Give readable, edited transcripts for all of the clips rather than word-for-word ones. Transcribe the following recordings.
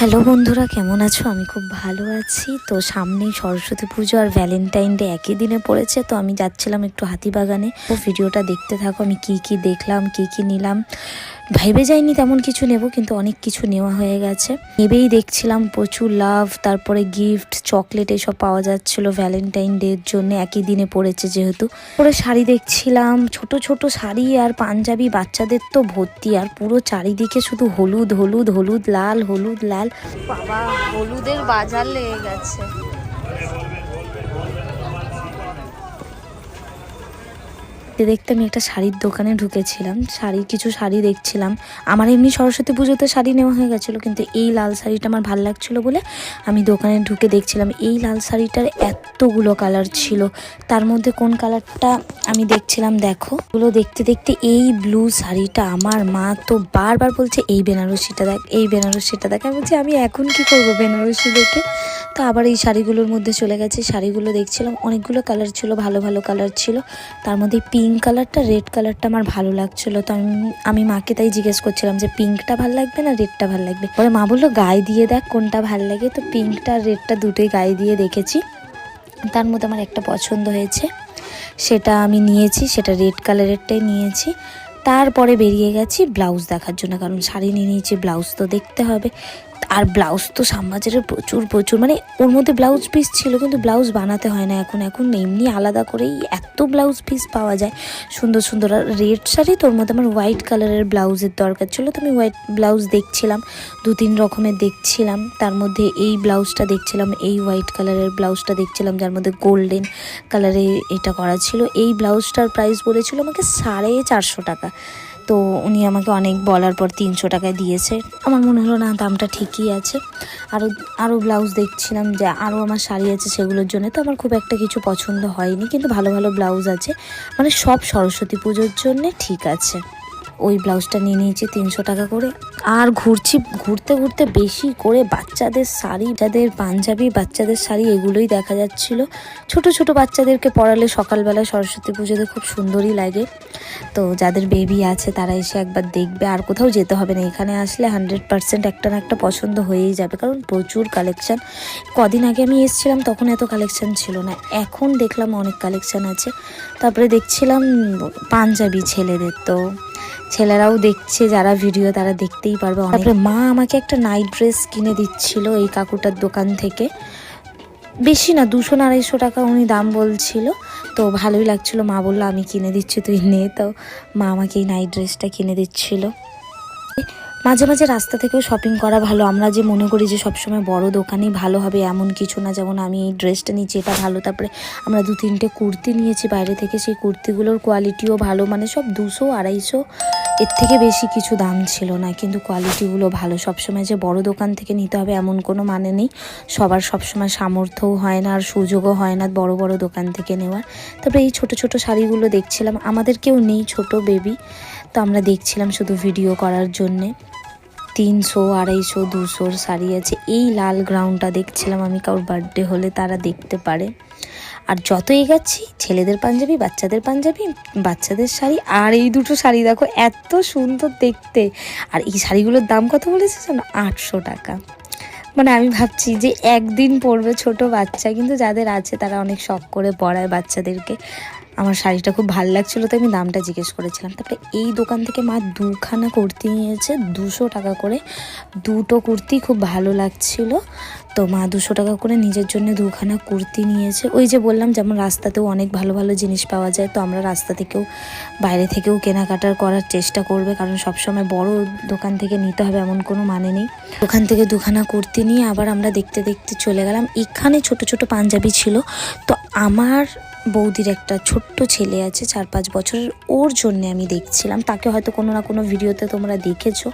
Hello বন্ধুরা, কেমন আছো? আমি খুব ভালো আছি। তো সামনেই সরস্বতী পুজো আর ভ্যালেন্টাইন ডে একই দিনে পড়েছে। তো আমি যাচ্ছিলাম একটু হাতিবাগানে। তো ভিডিওটা দেখতে থাকো, আমি কি কি দেখলাম, কি কি নিলাম। ভেবে যাইনি তেমন কিছু নেব, কিন্তু অনেক কিছু নেওয়া হয়ে গেছে। নেবেই দেখছিলাম প্রচুর লাভ, তারপরে গিফট, চকলেট এসব পাওয়া যাচ্ছিল ভ্যালেন্টাইন ডে এর জন্য, একই দিনে পড়েছে যেহেতু। পরে শাড়ি দেখছিলাম, ছোট ছোট শাড়ি আর পাঞ্জাবি, বাচ্চাদের তো ভর্তি। আর পুরো চারিদিকে শুধু হলুদ হলুদ হলুদ লাল, হলুদ লাল। বাবা, হলুদের বাজার লেগে গেছে। দেখতে আমি একটা শাড়ির দোকানে ঢুকেছিলাম, কিছু শাড়ি দেখছিলাম। আমার এমনি সরস্বতী পুজোতে শাড়ি নেওয়া হয়ে গেছিলো, কিন্তু এই লাল শাড়িটা আমার ভালো লাগছিলো বলে আমি দোকানে ঢুকে দেখছিলাম। এই লাল শাড়িটার এতগুলো কালার ছিল, তার মধ্যে কোন কালারটা আমি দেখছিলাম। দেখো, এগুলো দেখতে দেখতে এই ব্লু শাড়িটা, আমার মা তো বারবার বলছে এই বেনারসিটা দেখ, এই বেনারসিটা দেখ। আমি বলছি আমি এখন কি করব বেনারসি দেখে। তো আবার এই শাড়িগুলোর মধ্যে চলে গেছে। শাড়িগুলো দেখছিলাম, অনেকগুলো কালার ছিল, ভালো ভালো কালার ছিল। তার মধ্যে পিঙ্ক কালারটা, রেড কালারটা আমার ভালো লাগছিল। তো আমি মাকে তাই জিজ্ঞেস করছিলাম যে পিঙ্কটা ভালো লাগবে না রেডটা ভালো লাগবে। পরে মা বললো গায়ে দিয়ে দেখ কোনটা ভালো লাগে। তো পিঙ্কটা আর রেডটা দুটোই গায়ে দিয়ে দেখেছি। তার মধ্যে আমার একটা পছন্দ হয়েছে, সেটা আমি নিয়েছি, সেটা রেড কালারেরটাই নিয়েছি। তারপরে বেরিয়ে গেছি ব্লাউজ দেখার জন্য, কারণ শাড়ি নিয়ে নিয়েছি, ব্লাউজ তো দেখতে হবে। আর ব্লাউজ তো শ্যামবাজারের প্রচুর প্রচুর, মানে ওর মধ্যে ব্লাউজ পিস ছিল, কিন্তু ব্লাউজ বানাতে হয় না এখন এমনি আলাদা করেই এত ব্লাউজ পিস পাওয়া যায় সুন্দর সুন্দর। আর রেড শাড়ি, তোর মধ্যে আমার হোয়াইট কালারের ব্লাউজের দরকার ছিল, তো আমি হোয়াইট ব্লাউজ দেখছিলাম, 2-3 রকমের দেখছিলাম। তার মধ্যে এই ব্লাউজটা দেখছিলাম, এই হোয়াইট কালারের ব্লাউজটা দেখছিলাম, যার মধ্যে গোল্ডেন কালারে এটা করা ছিল। এই ব্লাউজটার প্রাইস বলেছিল আমাকে 450 টাকা। তো উনি আমাকে অনেক বলার পর 300 টাকায় দিয়েছে। আমার মনে হলো না, দামটা ঠিকই আছে। আরও ব্লাউজ দেখছিলাম, যে আরও আমার শাড়ি আছে সেগুলোর জন্য। তো আমার খুব একটা কিছু পছন্দ হয়নি, কিন্তু ভালো ভালো ব্লাউজ আছে, মানে সব সরস্বতী পুজোর জন্যে ঠিক আছে। ওই ব্লাউজটা নিয়ে নিয়েছি 300 টাকা করে। আর ঘুরতে ঘুরতে বেশি করে বাচ্চাদের শাড়ি, যাদের পাঞ্জাবি, বাচ্চাদের শাড়ি, এগুলোই দেখা যাচ্ছিল। ছোট ছোট বাচ্চাদেরকে পরালে সকালবেলা সরস্বতী পুজোতে খুব সুন্দরই লাগে। তো যাদের বেবি আছে তারা এসে একবার দেখবে, আর কোথাও যেতে হবে না, এখানে আসলে 100% একটা না একটা পছন্দ হয়েই যাবে, কারণ প্রচুর কালেকশান। কদিন আগে আমি এসেছিলাম তখন এত কালেকশান ছিল না, এখন দেখলাম অনেক কালেকশান আছে। তারপরে দেখছিলাম পাঞ্জাবি ছেলেদের, তো ছেলেরাও দেখছে, যারা ভিডিও তারা দেখতেই পারবে। তারপরে মা আমাকে একটা নাইট ড্রেস কিনে দিচ্ছিল এই কাকুটার দোকান থেকে। বেশি না, 200-250 টাকা উনি দাম বলছিল। তো ভালোই লাগছিল, মা বললো আমি কিনে দিচ্ছি তুই নে। তো মা আমাকে এই নাইট ড্রেসটা কিনে দিচ্ছিল। মাঝে মাঝে রাস্তা থেকেও শপিং করা ভালো। আমরা যে মনে করি যে সবসময় বড় দোকানেই ভালো হবে এমন কিছু না। যেমন আমি এই ড্রেসটা নিয়েছি, এটা ভালো। তারপরে আমরা 2-3টে কুর্তি নিয়েছি বাইরে থেকে, সেই কুর্তিগুলোর কোয়ালিটিও ভালো, মানে সব 200-250, এর থেকে বেশি কিছু দাম ছিল না, কিন্তু কোয়ালিটিগুলো ভালো। সবসময় যে বড় দোকান থেকে নিতে হবে এমন কোনো মানে নেই, সবার সবসময় সামর্থ্যও হয় না আর সুযোগও হয় না বড় বড় দোকান থেকে নেওয়ার। তারপরে এই ছোট ছোট শাড়িগুলো দেখছিলাম, আমাদের কেউ নেই ছোট বেবি, তো আমরা দেখছিলাম শুধু ভিডিও করার জন্যে। 300-250 শাড়ি আছে। এই লাল গ্রাউন্ডটা দেখছিলাম আমি, কারোর বার্থডে হলে তারা দেখতে পারে। আর যত এগাচ্ছি, ছেলেদের পাঞ্জাবি, বাচ্চাদের পাঞ্জাবি, বাচ্চাদের শাড়ি, আর এই দুটো শাড়ি দেখো এত সুন্দর দেখতে। আর এই শাড়িগুলোর দাম কত বলেছে জানো? 800 টাকা। মানে আমি ভাবছি যে একদিন পরবে ছোট বাচ্চা, কিন্তু যাদের আছে তারা অনেক শখ করে পরায় বাচ্চাদেরকে। আমার শাড়িটা খুব ভালো লাগছিলো, তো আমি দামটা জিজ্ঞেস করেছিলাম। তারপরে এই দোকান থেকে মা 2খানা কুর্তি নিয়েছে 200 টাকা করে। দুটো কুর্তি খুব ভালো লাগছিল, তো মা 200 টাকা করে নিজের জন্য 2খানা কুর্তি নিয়েছে। ওই যে বললাম, যেমন রাস্তাতেও অনেক ভালো ভালো জিনিস পাওয়া যায়, তো আমরা রাস্তা থেকেও বাইরে থেকেও কেনাকাটার করার চেষ্টা করবে, কারণ সবসময় বড় দোকান থেকে নিতে হবে এমন কোনো মানে নেই। ওখান থেকে 2খানা কুর্তি নিয়ে আবার আমরা দেখতে দেখতে চলে গেলাম। এখানে ছোট ছোট পাঞ্জাবি ছিল। তো আমার বৌদির একটা ছোট্ট ছেলে আছে 4-5 বছরের, ওর জন্য আমি দেখছিলাম, তাকে হয়তো কোনো না কোনো ভিডিওতে তোমরা দেখেছো।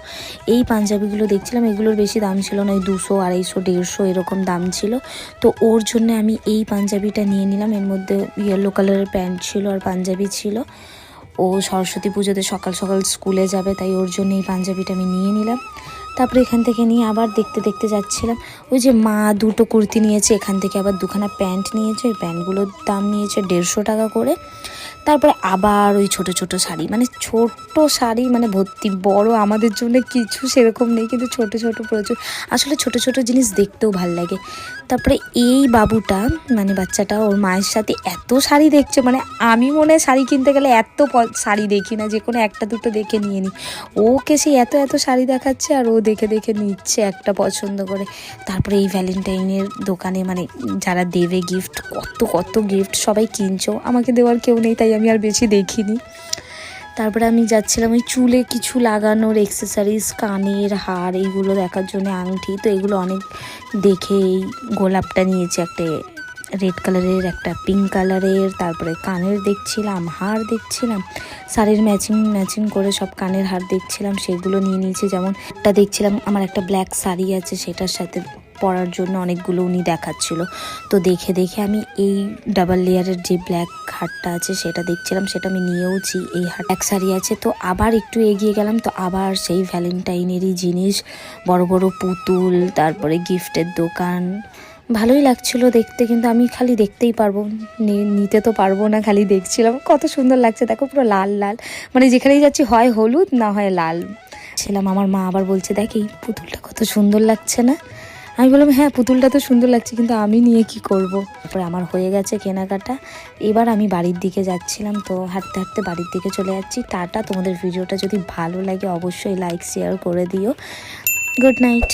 এই পাঞ্জাবিগুলো দেখছিলাম, এগুলোর বেশি দাম ছিল না, 200, 250, 150 এরকম দাম ছিল। তো ওর জন্য আমি এই পাঞ্জাবিটা নিয়ে নিলাম। এর মধ্যে ইয়েলো কালারের প্যান্ট ছিল আর পাঞ্জাবি ছিল। ও সরস্বতী পুজোতে সকাল সকাল স্কুলে যাবে, তাই ওর জন্য এই পাঞ্জাবিটা আমি নিয়ে নিলাম। তারপরে এখান থেকে নিয়ে আবার দেখতে দেখতে যাচ্ছিলাম। ওই যে মা 2টো কুর্তি নিয়েছে, এখান থেকে আবার 2খানা প্যান্ট নিয়েছে। ওই প্যান্টগুলোর দাম নিয়েছে 150 টাকা করে। তারপরে আবার ওই ছোট ছোট শাড়ি, মানে ছোট শাড়ি মানে ভর্তি, বড় আমাদের জন্য কিছু সেরকম নেই, কিন্তু ছোট ছোট প্রচুর। আসলে ছোট ছোট জিনিস দেখতেও ভাল লাগে। তারপরে এই বাবুটা মানে বাচ্চাটা ওর মায়ের সাথে এত শাড়ি দেখছে, মানে আমি মনে হয় শাড়ি কিনতে গেলে এত শাড়ি দেখি না, যে কোনো একটা দুটো দেখে নিয়ে নিই। ওকে সে এত এত শাড়ি দেখাচ্ছে আর ও দেখে দেখে নিচ্ছে একটা পছন্দ করে। তারপরে এই ভ্যালেন্টাইনের দোকানে মানে যারা দেবে গিফট, কত কত গিফট সবাই কিনছো, আমাকে দেওয়ার কেউ নেই তাই আমি আর বেশি দেখিনি। তারপরে আমি যাচ্ছিলাম ওই চুলে কিছু লাগানোর অ্যাক্সেসরিজ, কানের হার, এইগুলো দেখার জন্য, আংটি। তো এগুলো অনেক দেখে এই গোলাপটা নিয়েছি, একটা রেড কালারের, একটা পিঙ্ক কালারের, তারপরে কানের দেখছিলাম, হার দেখছিলাম, শাড়ির ম্যাচিং করে সব কানের হার দেখছিলাম, সেগুলো নিয়ে নিয়েছি। যেমন একটা দেখছিলাম, আমার একটা ব্ল্যাক শাড়ি আছে সেটার সাথে পরার জন্য অনেকগুলো উনি দেখাচ্ছিল। তো দেখে দেখে আমি এই ডাবল লেয়ারের যে ব্ল্যাক হারটা আছে সেটা দেখছিলাম, সেটা আমি নিয়েওছি। এই হার এক শাড়ি আছে। তো আবার একটু এগিয়ে গেলাম, তো আবার সেই ভ্যালেন্টাইনেরই জিনিস, বড় বড় পুতুল, তারপরে গিফটের দোকান। ভালোই লাগছিল দেখতে, কিন্তু আমি খালি দেখতেই পারবো, নিতে তো পারবো না, খালি দেখছিলাম। কত সুন্দর লাগছে দেখো, পুরো লাল লাল, মানে যেখানেই যাচ্ছি হয় হলুদ না হয় লাল ছিলাম। আমার মা আবার বলছে দেখ এই পুতুলটা কত সুন্দর লাগছে না। আমি বললাম হ্যাঁ পুতুলটা তো সুন্দর লাগছে, কিন্তু আমি নিয়ে কি করব। তারপরে আমার হয়ে গেছে কেনাকাটা, এবার আমি বাড়ির দিকে যাচ্ছিলাম। তো হাঁটতে হাঁটতে বাড়ির দিকে চলে যাচ্ছি। টাটা। তোমাদের ভিডিওটা যদি ভালো লাগে অবশ্যই লাইক শেয়ার করে দিও। Good night.